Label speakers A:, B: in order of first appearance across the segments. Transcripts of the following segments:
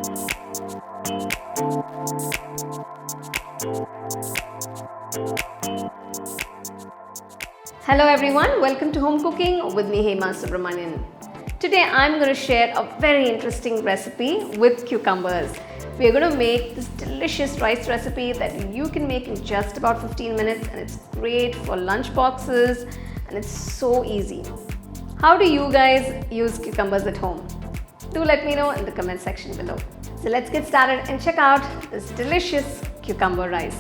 A: Hello everyone, welcome to Home Cooking with me Hema Subramanian. Today I'm going to share a very interesting recipe with cucumbers. We are going to make this delicious rice recipe that you can make in just about 15 minutes, and it's great for lunch boxes and it's so easy. How do you guys use cucumbers at home? Do let me know in the comment section below. So let's get started and check out this delicious cucumber rice.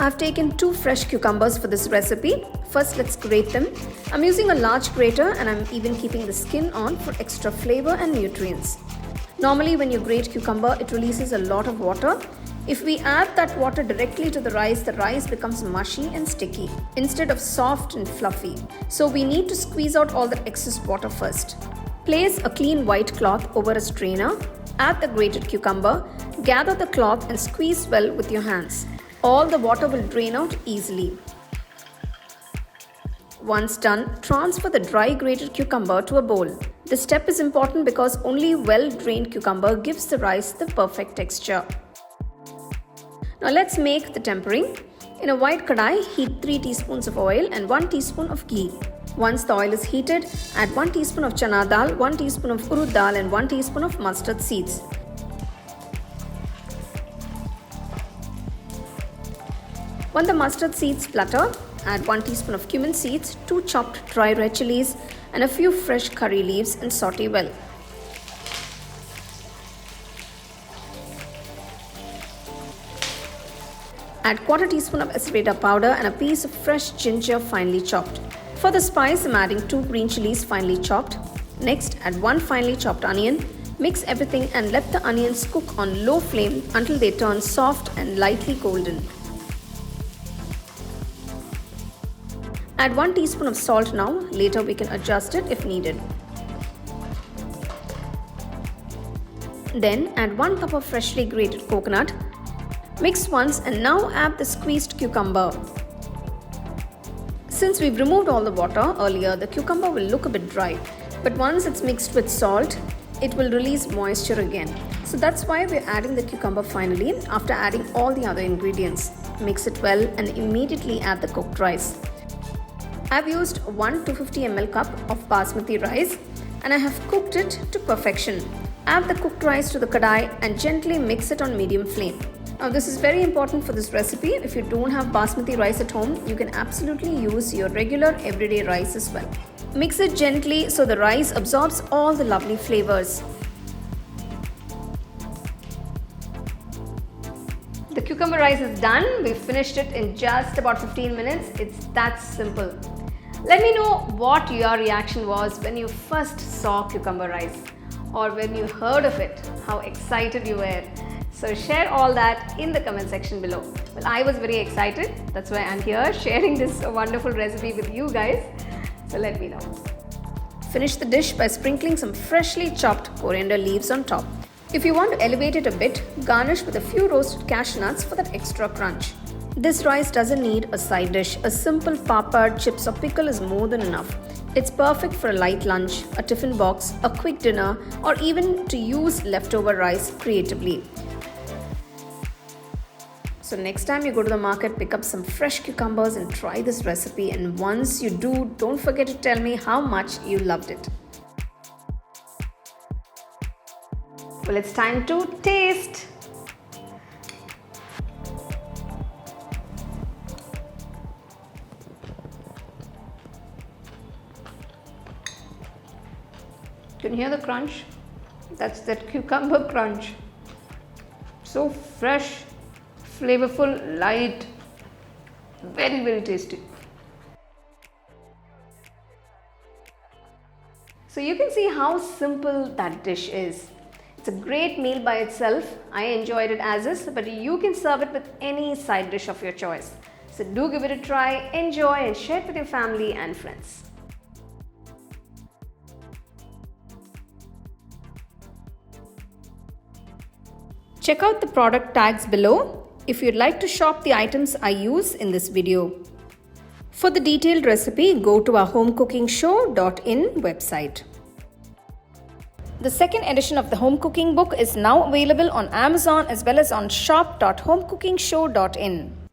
A: I've taken 2 fresh cucumbers for this recipe. First, let's grate them. I'm using a large grater and I'm even keeping the skin on for extra flavor and nutrients. Normally when you grate cucumber, it releases a lot of water. If we add that water directly to the rice becomes mushy and sticky instead of soft and fluffy. So we need to squeeze out all the excess water first. Place a clean white cloth over a strainer. Add the grated cucumber. Gather the cloth and squeeze well with your hands. All the water will drain out easily. Once done, transfer the dry grated cucumber to a bowl. This step is important because only well-drained cucumber gives the rice the perfect texture. Now let's make the tempering. In a wide kadai, heat 3 teaspoons of oil and 1 teaspoon of ghee. Once the oil is heated, add 1 teaspoon of Chana Dal, 1 teaspoon of Urad Dal and 1 teaspoon of mustard seeds. When the mustard seeds flutter, add 1 teaspoon of Cumin Seeds, 2 chopped dry red chillies and a few fresh curry leaves and saute well. Add 1/4 teaspoon of Asafoetida powder and a piece of fresh ginger finely chopped. For the spice, I'm adding 2 green chilies finely chopped. Next, add 1 finely chopped onion. Mix everything and let the onions cook on low flame until they turn soft and lightly golden. Add 1 teaspoon of salt now, later we can adjust it if needed. Then add 1 cup of freshly grated coconut. Mix once and now add the squeezed cucumber. Since we've removed all the water earlier, the cucumber will look a bit dry. But once it's mixed with salt, it will release moisture again. So that's why we're adding the cucumber finally after adding all the other ingredients. Mix it well and immediately add the cooked rice. I've used 1 250 ml cup of Basmati rice and I have cooked it to perfection. Add the cooked rice to the kadai and gently mix it on medium flame. Now this is very important for this recipe. If you don't have Basmati rice at home, you can absolutely use your regular everyday rice as well. Mix it gently so the rice absorbs all the lovely flavors. The cucumber rice is done. We finished it in just about 15 minutes. It's that simple. Let me know what your reaction was when you first saw cucumber rice or when you heard of it, how excited you were. So share all that in the comment section below. Well, I was very excited. That's why I'm here sharing this wonderful recipe with you guys. So let me know. Finish the dish by sprinkling some freshly chopped coriander leaves on top. If you want to elevate it a bit, garnish with a few roasted cashew nuts for that extra crunch. This rice doesn't need a side dish. A simple papad, chips or pickle is more than enough. It's perfect for a light lunch, a tiffin box, a quick dinner, or even to use leftover rice creatively. So next time you go to the market, pick up some fresh cucumbers and try this recipe. And once you do, don't forget to tell me how much you loved it. Well, it's time to taste. Can you hear the crunch? That's that cucumber crunch. So fresh, flavorful, light, very, very tasty. So you can see how simple that dish is. It's a great meal by itself. I enjoyed it as is, but you can serve it with any side dish of your choice. So do give it a try, enjoy and share it with your family and friends. Check out the product tags below if you'd like to shop the items I use in this video. For the detailed recipe, go to our HomeCookingShow.in website.
B: The second edition of the home cooking book is now available on Amazon as well as on shop.homecookingshow.in.